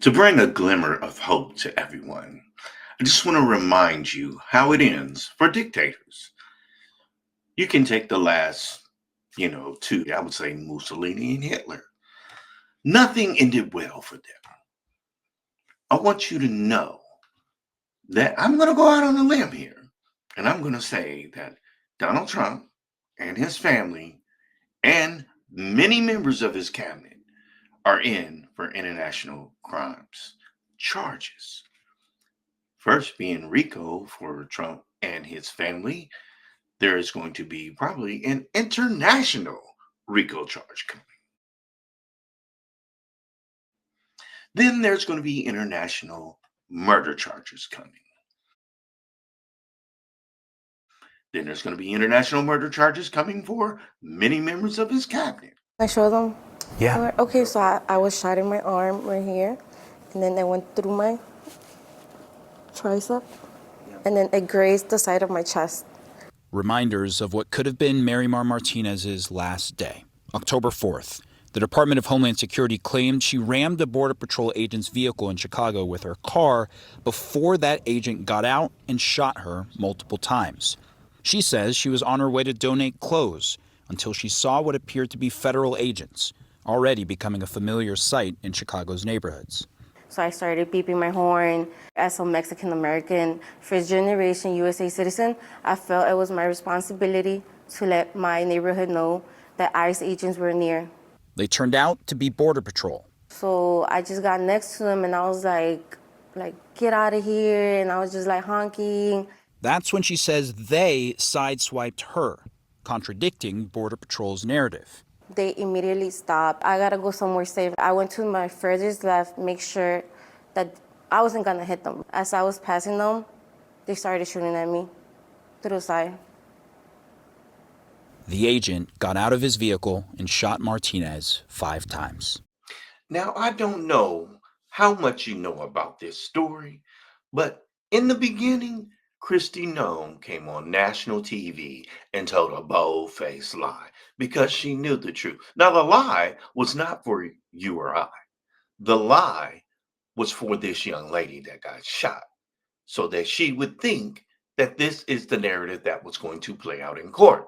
To bring a glimmer of hope to everyone, I just want to remind you how it ends for dictators. You can take the last, two, I would say Mussolini and Hitler. Nothing ended well for them. I want you to know that I'm going to go out on a limb here, and I'm going to say that Donald Trump and his family and many members of his cabinet are in for international crimes charges. First being RICO for Trump and his family. There is going to be probably an international RICO charge coming. Then there's going to be international murder charges coming. Then there's going to be international murder charges coming for many members of his cabinet. I show them? Yeah. Okay, so I was shot in my arm right here, and then it went through my tricep, and then it grazed the side of my chest. Reminders of what could have been Marymar Martinez's last day. October 4th, the Department of Homeland Security claimed she rammed a Border Patrol agent's vehicle in Chicago with her car before that agent got out and shot her multiple times. She says she was on her way to donate clothes until she saw what appeared to be federal agents, already becoming a familiar sight in Chicago's neighborhoods. So I started beeping my horn. As a Mexican American, first generation USA citizen, I felt it was my responsibility to let my neighborhood know that ICE agents were near. They turned out to be Border Patrol. So I just got next to them and I was like, get out of here. And I was just like honking. That's when she says they sideswiped her, contradicting Border Patrol's narrative. They immediately stopped. I gotta go somewhere safe. I went to my furthest left, make sure that I wasn't gonna hit them. As I was passing them, they started shooting at me through the side. The agent got out of his vehicle and shot Martinez 5 times. Now, I don't know how much you know about this story, but in the beginning, Kristi Noem came on national TV and told a bold-faced lie because she knew the truth. Now, the lie was not for you or I. The lie was for this young lady that got shot so that she would think that this is the narrative that was going to play out in court.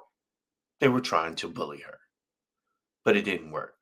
They were trying to bully her, but it didn't work.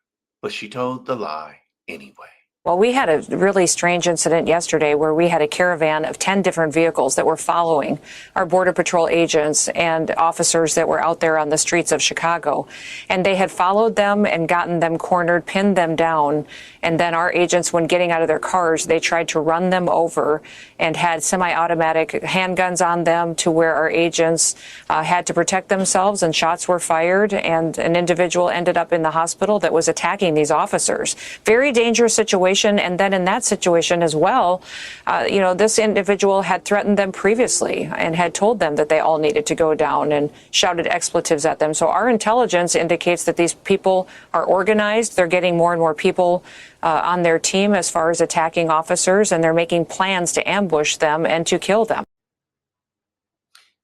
But she told the lie anyway. Well, we had a really strange incident yesterday where we had a caravan of 10 different vehicles that were following our Border Patrol agents and officers that were out there on the streets of Chicago. And they had followed them and gotten them cornered, pinned them down. And then our agents, when getting out of their cars, they tried to run them over and had semi-automatic handguns on them to where our agents had to protect themselves, and shots were fired. And an individual ended up in the hospital that was attacking these officers. Very dangerous situation. And then in that situation as well, this individual had threatened them previously and had told them that they all needed to go down and shouted expletives at them. So our intelligence indicates that these people are organized. They're getting more and more people on their team as far as attacking officers, and they're making plans to ambush them and to kill them.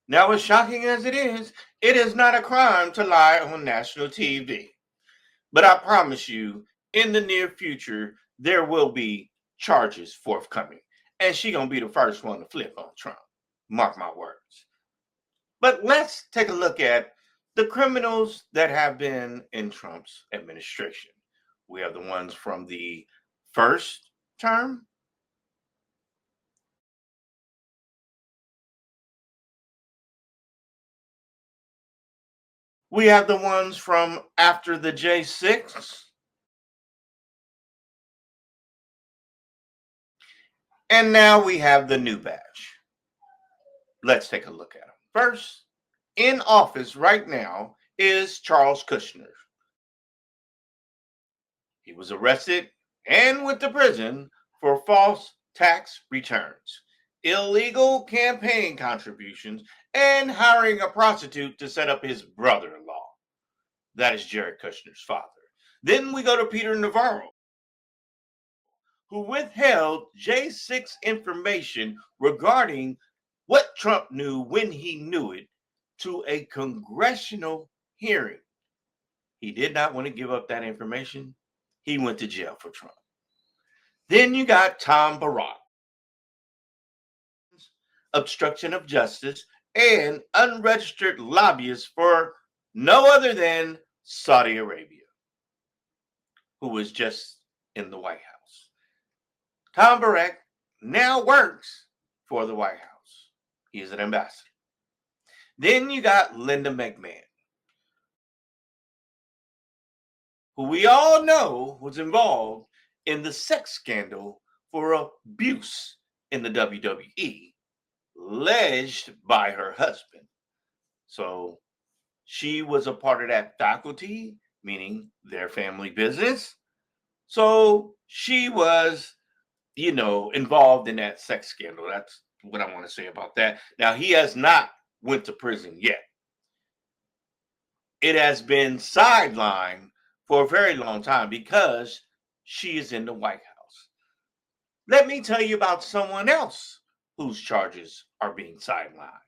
Now, as shocking as it is not a crime to lie on national TV. But I promise you, in the near future, there will be charges forthcoming. And she's going to be the first one to flip on Trump. Mark my words. But let's take a look at the criminals that have been in Trump's administration. We have the ones from the first term. We have the ones from after the J6. And now we have the new batch. Let's take a look at them. First, in office right now is Charles Kushner. He was arrested and went to prison for false tax returns, illegal campaign contributions, and hiring a prostitute to set up his brother-in-law. That is Jared Kushner's father. Then we go to Peter Navarro, who withheld J6 information regarding what Trump knew when he knew it to a congressional hearing. He did not want to give up that information. He went to jail for Trump. Then you got Tom Barrack, obstruction of justice, and unregistered lobbyist for no other than Saudi Arabia, who was just in the White House. Tom Barrack now works for the White House. He is an ambassador. Then you got Linda McMahon, who we all know was involved in the sex scandal for abuse in the WWE, alleged by her husband. So she was a part of that faculty, meaning their family business. So she was, involved in that sex scandal. That's what I want to say about that. Now, he has not went to prison yet. It has been sidelined for a very long time because she is in the White House. Let me tell you about someone else whose charges are being sidelined.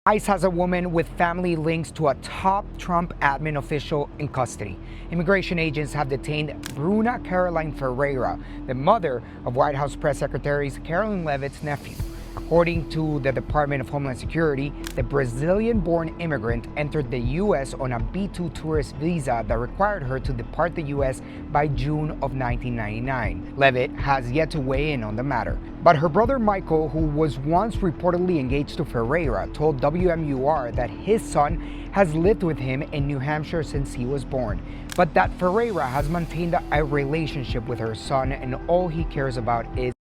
ICE has a woman with family links to a top Trump admin official in custody. Immigration agents have detained Bruna Caroline Ferreira, the mother of White House Press Secretary Karoline Leavitt's nephew. According to the Department of Homeland Security, the Brazilian-born immigrant entered the U.S. on a B-2 tourist visa that required her to depart the U.S. by June of 1999. Leavitt has yet to weigh in on the matter. But her brother Michael, who was once reportedly engaged to Ferreira, told WMUR that his son has lived with him in New Hampshire since he was born, but that Ferreira has maintained a relationship with her son and all he cares about is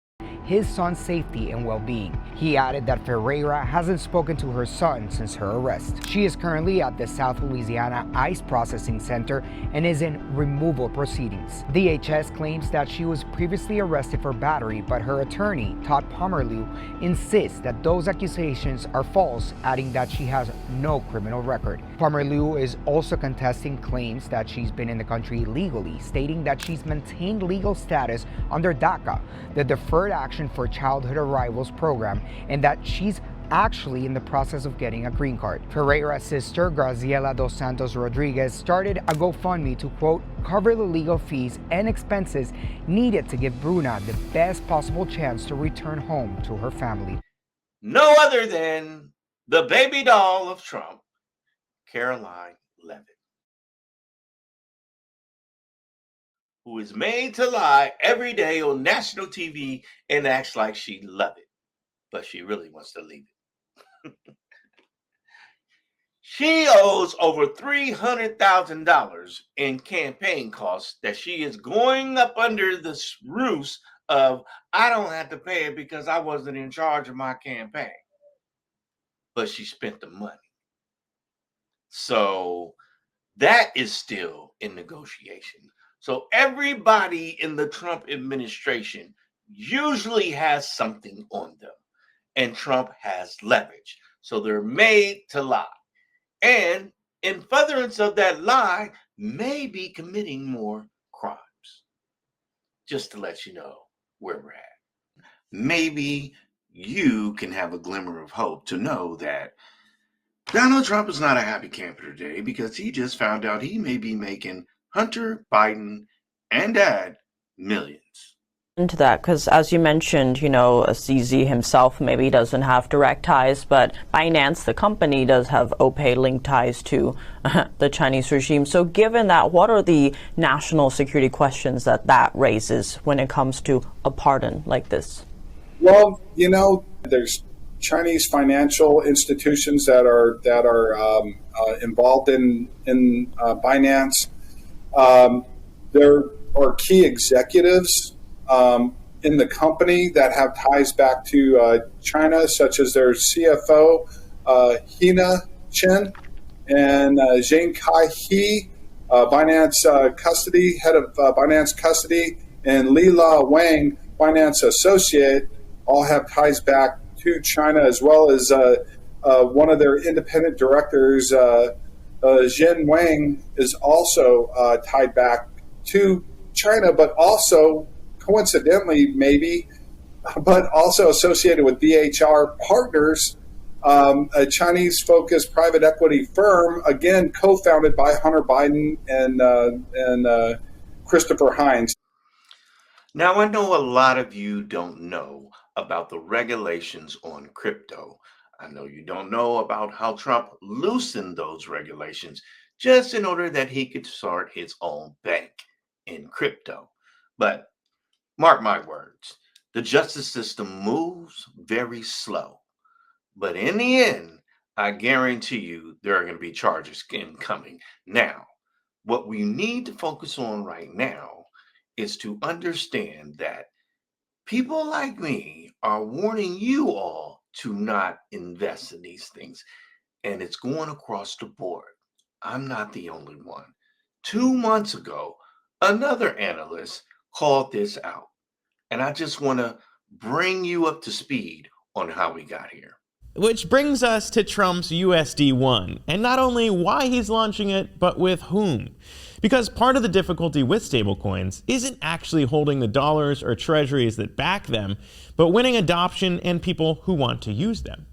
his son's safety and well-being. He added that Ferreira hasn't spoken to her son since her arrest. She is currently at the South Louisiana ICE Processing Center and is in removal proceedings. DHS claims that she was previously arrested for battery, but her attorney, Todd Pomerlew, insists that those accusations are false, adding that she has no criminal record. Pomerlew is also contesting claims that she's been in the country illegally, stating that she's maintained legal status under DACA, the Deferred Action for Childhood Arrivals program, and that she's actually in the process of getting a green card. Ferreira's sister, Graciela dos Santos Rodriguez, started a GoFundMe to, quote, cover the legal fees and expenses needed to give Bruna the best possible chance to return home to her family. No other than the baby doll of Trump, Karoline Leavitt, who is made to lie every day on national TV and acts like she loves it, but she really wants to leave it. She owes over $300,000 in campaign costs that she is going up under the ruse of, I don't have to pay it because I wasn't in charge of my campaign. But she spent the money. So that is still in negotiation. So everybody in the Trump administration usually has something on them, and Trump has leverage. So they're made to lie. And in furtherance of that lie, may be committing more crimes. Just to let you know where we're at. Maybe you can have a glimmer of hope to know that Donald Trump is not a happy camper today because he just found out he may be making Hunter Biden and Dad millions. Into that, because as you mentioned, CZ himself maybe doesn't have direct ties, but Binance, the company, does have OPay-linked ties to the Chinese regime. So given that, what are the national security questions that raises when it comes to a pardon like this? Well, there's Chinese financial institutions that are involved in Binance. There are key executives in the company that have ties back to China, such as their CFO, Hina Chen, and Zheng Kai-he, Binance custody, head of Binance custody, and Lila Wang, Binance associate, all have ties back to China, as well as one of their independent directors, Zhen Wang, is also tied back to China, but also coincidentally, maybe, but also associated with BHR Partners, a Chinese-focused private equity firm, again co-founded by Hunter Biden and Christopher Hines. Now, I know a lot of you don't know about the regulations on crypto. I know you don't know about how Trump loosened those regulations just in order that he could start his own bank in crypto. But mark my words, the justice system moves very slow. But in the end, I guarantee you there are going to be charges incoming. Now, what we need to focus on right now is to understand that people like me are warning you all to not invest in these things. And it's going across the board. I'm not the only one. 2 months ago, another analyst called this out. And I just want to bring you up to speed on how we got here. Which brings us to Trump's USD1, and not only why he's launching it, but with whom. Because part of the difficulty with stablecoins isn't actually holding the dollars or treasuries that back them, but winning adoption and people who want to use them.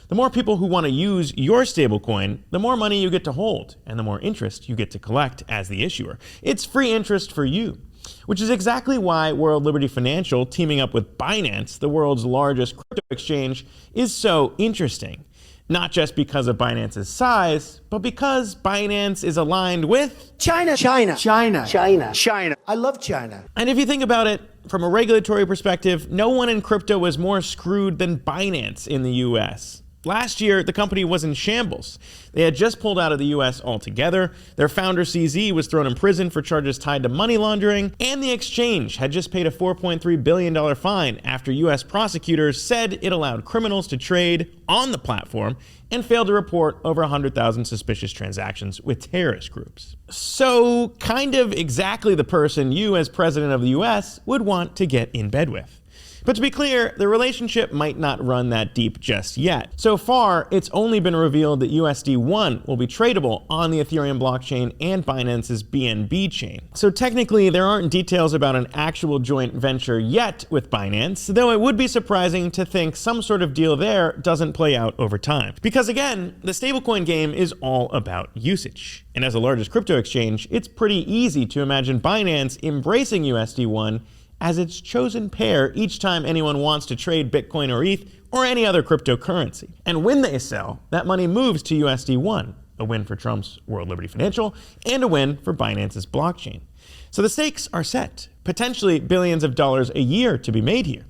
The more people who want to use your stablecoin, the more money you get to hold, and the more interest you get to collect as the issuer. It's free interest for you. Which is exactly why World Liberty Financial, teaming up with Binance, the world's largest crypto exchange, is so interesting. Not just because of Binance's size, but because Binance is aligned with China. I love China. And if you think about it, from a regulatory perspective, no one in crypto was more screwed than Binance in the US. Last year, the company was in shambles. They had just pulled out of the US altogether, their founder CZ was thrown in prison for charges tied to money laundering, and the exchange had just paid a $4.3 billion fine after US prosecutors said it allowed criminals to trade on the platform and failed to report over 100,000 suspicious transactions with terrorist groups. So, kind of exactly the person you, as president of the US, would want to get in bed with. But to be clear, the relationship might not run that deep just yet. So far, it's only been revealed that USD1 will be tradable on the Ethereum blockchain and Binance's BNB chain. So technically, there aren't details about an actual joint venture yet with Binance, though it would be surprising to think some sort of deal there doesn't play out over time. Because again, the stablecoin game is all about usage. And as the largest crypto exchange, it's pretty easy to imagine Binance embracing USD1 as its chosen pair each time anyone wants to trade Bitcoin or ETH or any other cryptocurrency. And when they sell, that money moves to USD1, a win for Trump's World Liberty Financial and a win for Binance's blockchain. So the stakes are set, potentially billions of dollars a year to be made here,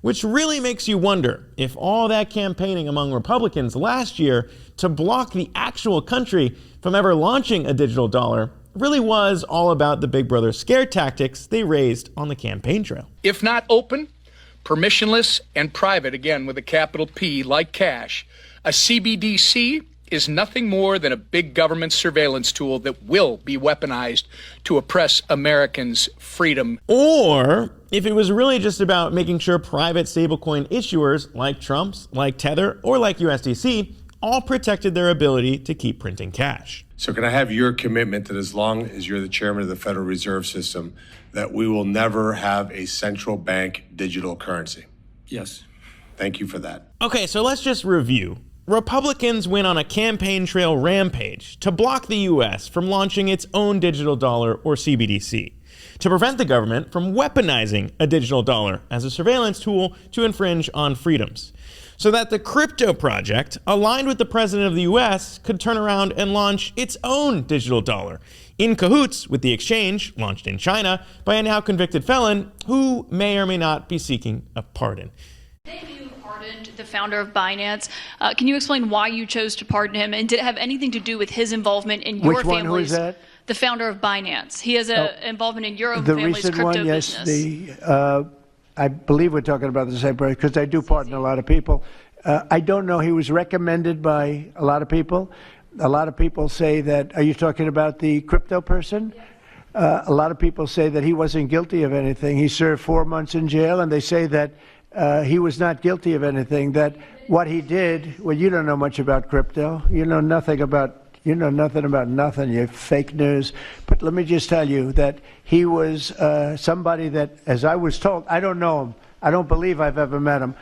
which really makes you wonder if all that campaigning among Republicans last year to block the actual country from ever launching a digital dollar really was all about the Big Brother scare tactics they raised on the campaign trail. If not open, permissionless, and private, again with a capital P, like cash, a CBDC is nothing more than a big government surveillance tool that will be weaponized to oppress Americans' freedom. Or if it was really just about making sure private stablecoin issuers like Trump's, like Tether, or like USDC all protected their ability to keep printing cash. So can I have your commitment that as long as you're the chairman of the Federal Reserve System, that we will never have a central bank digital currency? Yes. Thank you for that. Okay, so let's just review. Republicans went on a campaign trail rampage to block the US from launching its own digital dollar or CBDC, to prevent the government from weaponizing a digital dollar as a surveillance tool to infringe on freedoms, so that the crypto project, aligned with the president of the US, could turn around and launch its own digital dollar, in cahoots with the exchange, launched in China by a now convicted felon who may or may not be seeking a pardon. You pardoned the founder of Binance. Can you explain why you chose to pardon him, and did it have anything to do with his involvement in your Which one? family's? Who is that? The founder of Binance. He has an involvement in your own The family's recent crypto one, yes. business. I believe we're talking about the same person because I do pardon a lot of people. I don't know. He was recommended by a lot of people. A lot of people say that. Are you talking about the crypto person? A lot of people say that he wasn't guilty of anything. He served 4 months in jail, and they say that he was not guilty of anything. That what he did. Well, you don't know much about crypto. You know nothing about. You know nothing about nothing. You fake news. But let me just tell you that he was somebody that, as I was told, I don't know him. I don't believe I've ever met him.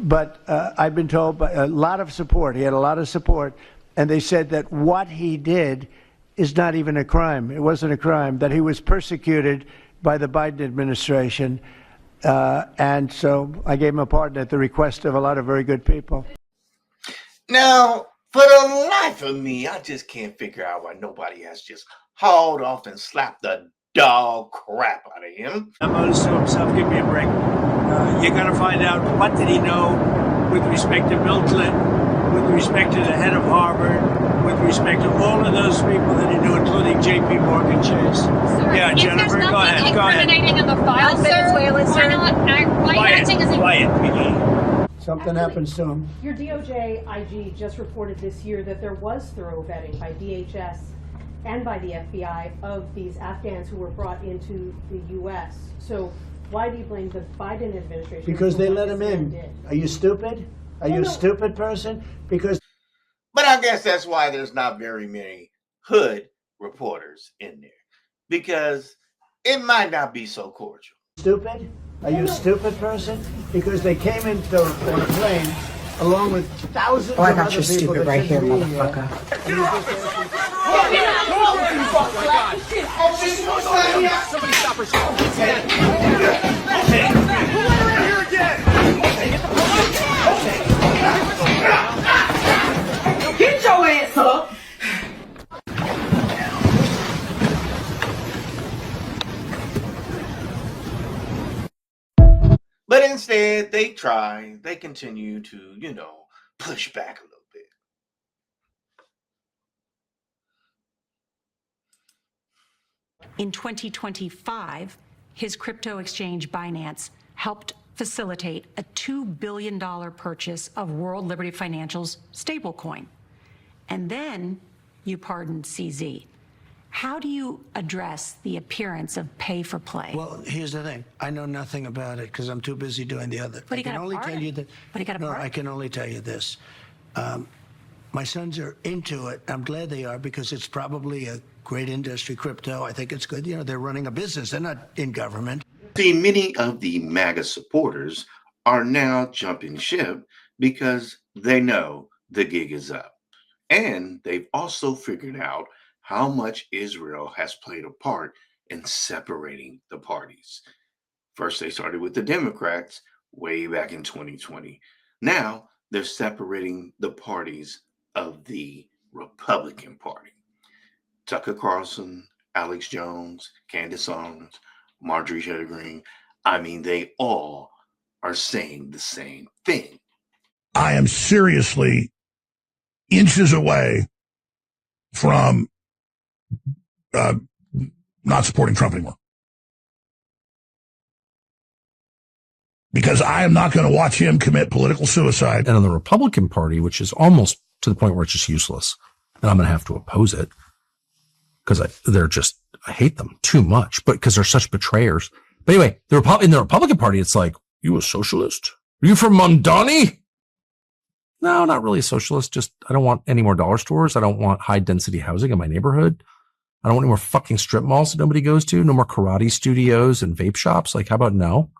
But I've been told by a lot of support. He had a lot of support. And they said that what he did is not even a crime. It wasn't a crime. That he was persecuted by the Biden administration. And so I gave him a pardon at the request of a lot of very good people. Now, for the life of me, I just can't figure out why nobody has just hauled off and slapped the dog crap out of him. I'm honest to himself, give me a break. You're going to find out what did he know with respect to Bill Clinton, with respect to the head of Harvard, with respect to all of those people that he knew, including J.P. Morgan Chase. Sir, Yeah, Jennifer, go ahead. Go ahead. Incriminating in the file, sir. Why not? Why are you acting as a... Quiet, Piggy. Something happens to him. Your DOJ IG just reported this year that there was thorough vetting by DHS and by the FBI of these Afghans who were brought into the U.S. So why do you blame the Biden administration? Because they let him in. Are you stupid? Are you a stupid person? Because. But I guess that's why there's not very many hood reporters in there, because it might not be so cordial. Stupid? Are you a stupid person? Because they came on a plane along with thousands of other people. I got you stupid right here, motherfucker. Somebody stop her. Get your ass up! But instead, they continue to, push back a little bit. In 2025, his crypto exchange Binance helped facilitate a $2 billion purchase of World Liberty Financial's stablecoin. And then you pardoned CZ. How do you address the appearance of pay for play? Well, here's the thing. I know nothing about it because I'm too busy doing the other. But he got a pardon. But he got a pardon. I can only tell you this. My sons are into it. I'm glad they are because it's probably a great industry, crypto. I think it's good. They're running a business. They're not in government. See, many of the MAGA supporters are now jumping ship because they know the gig is up. And they've also figured out how much Israel has played a part in separating the parties. First, they started with the Democrats way back in 2020. Now, they're separating the parties of the Republican Party. Tucker Carlson, Alex Jones, Candace Owens, Marjorie Taylor Greene. I mean, they all are saying the same thing. I am seriously inches away from not supporting Trump anymore. Because I am not going to watch him commit political suicide. And on the Republican Party, which is almost to the point where it's just useless, and I'm going to have to oppose it because I hate them too much, but because they're such betrayers. But anyway, in the Republican Party, it's like, you a socialist? Are you from Mamdani? No, not really a socialist. Just, I don't want any more dollar stores. I don't want high density housing in my neighborhood. I don't want any more fucking strip malls that nobody goes to. No more karate studios and vape shops. Like, how about no?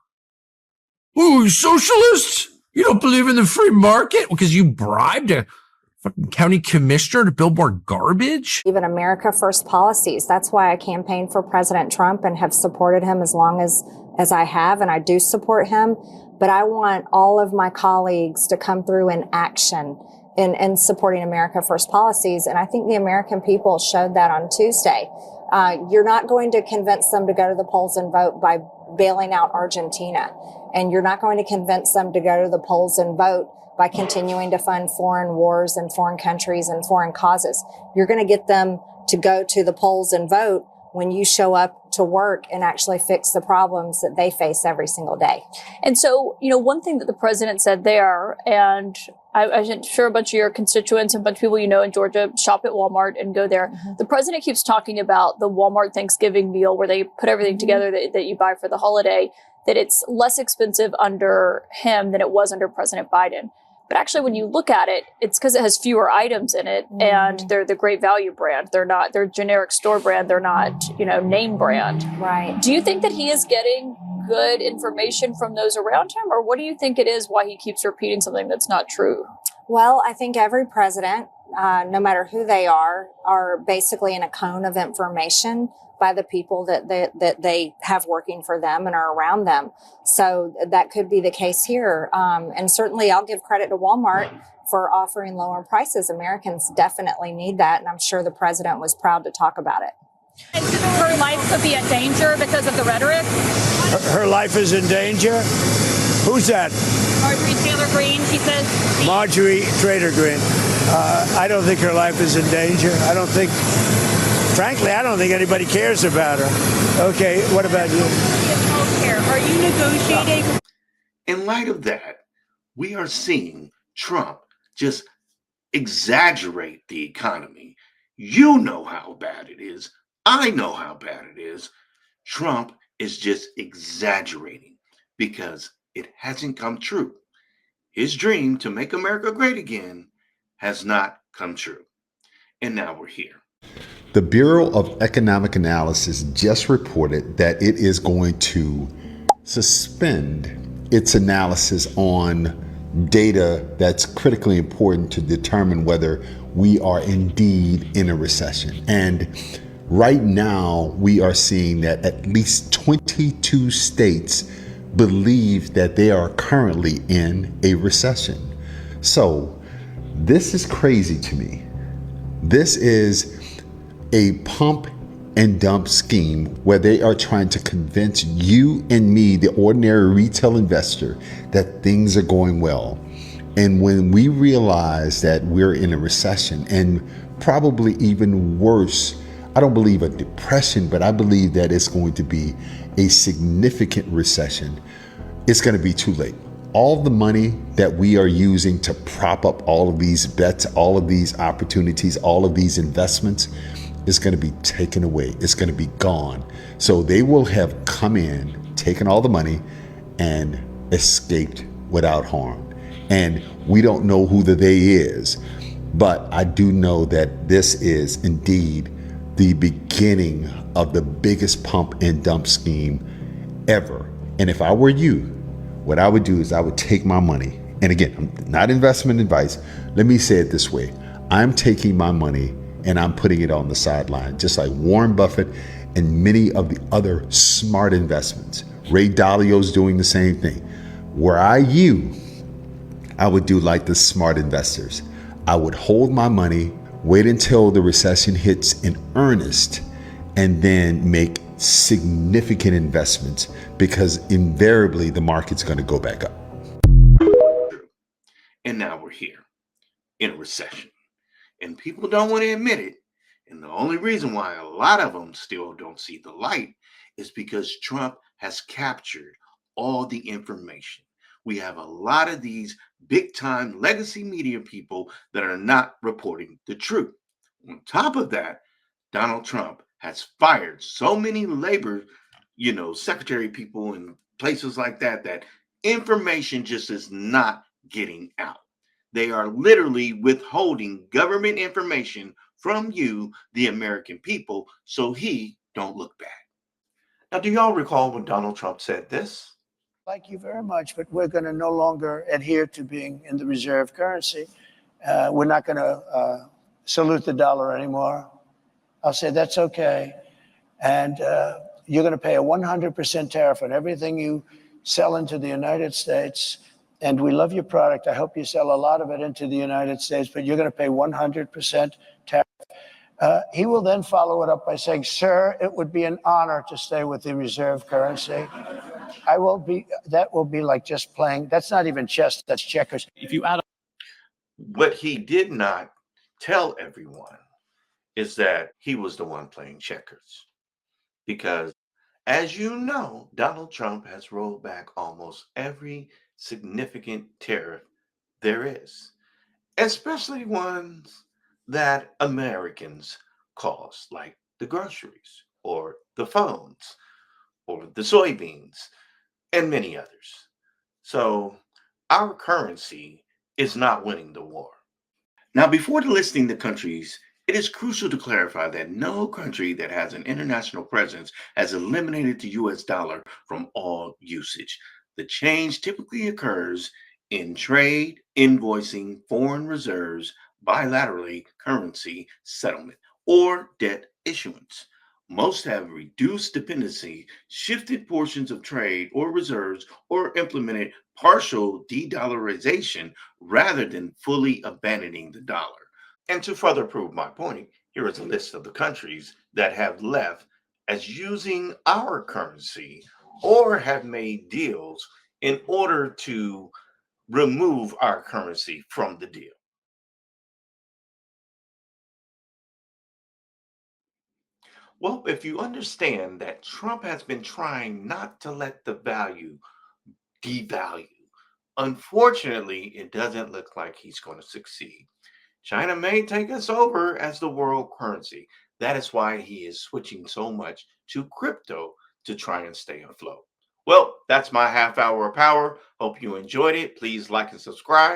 Ooh, socialist? You don't believe in the free market? Because you bribed a fucking county commissioner to build more garbage? Even America First policies. That's why I campaigned for President Trump and have supported him as long as I have, and I do support him. But I want all of my colleagues to come through in action in supporting America First policies. And I think the American people showed that on Tuesday. You're not going to convince them to go to the polls and vote by bailing out Argentina. And you're not going to convince them to go to the polls and vote by continuing to fund foreign wars and foreign countries and foreign causes. You're going to get them to go to the polls and vote when you show up to work and actually fix the problems that they face every single day. And so, one thing that the president said there, and I'm sure a bunch of your constituents and a bunch of people in Georgia shop at Walmart and go there. Mm-hmm. The president keeps talking about the Walmart Thanksgiving meal where they put everything together that you buy for the holiday, that it's less expensive under him than it was under President Biden. But actually, when you look at it, it's because it has fewer items in it, and they're the Great Value brand. They're generic store brand. They're not, name brand. Right. Do you think that he is getting good information from those around him, or what do you think it is why he keeps repeating something that's not true? Well, I think every president no matter who they are basically in a cone of information by the people that they have working for them and are around them. So that could be the case here. And certainly I'll give credit to Walmart for offering lower prices. Americans definitely need that. And I'm sure the president was proud to talk about it. Her life could be in danger because of the rhetoric. Her life is in danger? Who's that? Marjorie Taylor Greene, she says. Marjorie Taylor Greene. I don't think her life is in danger. Frankly, I don't think anybody cares about her. Okay, what about you? Are you negotiating? In light of that, we are seeing Trump just exaggerate the economy. You know how bad it is. I know how bad it is. Trump is just exaggerating because it hasn't come true. His dream to make America great again has not come true. And now we're here. The Bureau of Economic Analysis just reported that it is going to suspend its analysis on data that's critically important to determine whether we are indeed in a recession. And right now, we are seeing that at least 22 states believe that they are currently in a recession. So this is crazy to me. This is a pump and dump scheme where they are trying to convince you and me, the ordinary retail investor, that things are going well. And when we realize that we're in a recession, and probably even worse, I don't believe a depression, but I believe that it's going to be a significant recession, it's going to be too late. All the money that we are using to prop up all of these bets, all of these opportunities, all of these investments is going to be taken away. It's going to be gone. So they will have come in, taken all the money, and escaped without harm. And we don't know who the they is, but I do know that this is indeed the beginning of the biggest pump and dump scheme ever. And if I were you, what I would do is I would take my money. And again, not investment advice. Let me say it this way. I'm taking my money and I'm putting it on the sideline, just like Warren Buffett and many of the other smart investments. Ray Dalio's doing the same thing. Were I you, I would do like the smart investors. I would hold my money, wait until the recession hits in earnest, and then make significant investments, because invariably the market's going to go back up. And now we're here in a recession. And people don't want to admit it. And the only reason why a lot of them still don't see the light is because Trump has captured all the information. We have a lot of these big time legacy media people that are not reporting the truth. On top of that, Donald Trump has fired so many labor, secretary people and places like that, that information just is not getting out. They are literally withholding government information from you, the American people, so he don't look bad. Now, do y'all recall when Donald Trump said this? Like you very much, but we're going to no longer adhere to being in the reserve currency. We're not going to salute the dollar anymore. I'll say that's okay. And you're going to pay a 100% tariff on everything you sell into the United States. And we love your product. I hope you sell a lot of it into the United States, but you're going to pay 100% tariff. He will then follow it up by saying, sir, it would be an honor to stay with the reserve currency. That will be like just playing. That's not even chess, that's checkers. If you add up what he did not tell everyone is that he was the one playing checkers. Because as you know, Donald Trump has rolled back almost every significant tariff there is, especially ones that Americans cost, like the groceries or the phones or the soybeans and many others. So our currency is not winning the war. Now, before listing the countries, it is crucial to clarify that no country that has an international presence has eliminated the US dollar from all usage. The change typically occurs in trade, invoicing, foreign reserves, bilaterally currency settlement or debt issuance. Most have reduced dependency, shifted portions of trade or reserves, or implemented partial de-dollarization rather than fully abandoning the dollar. And to further prove my point, here is a list of the countries that have left as using our currency or have made deals in order to remove our currency from the deal. Well, if you understand that Trump has been trying not to let the value devalue, unfortunately, it doesn't look like he's going to succeed. China may take us over as the world currency. That is why he is switching so much to crypto to try and stay afloat. Well, that's my half hour of power. Hope you enjoyed it. Please like and subscribe.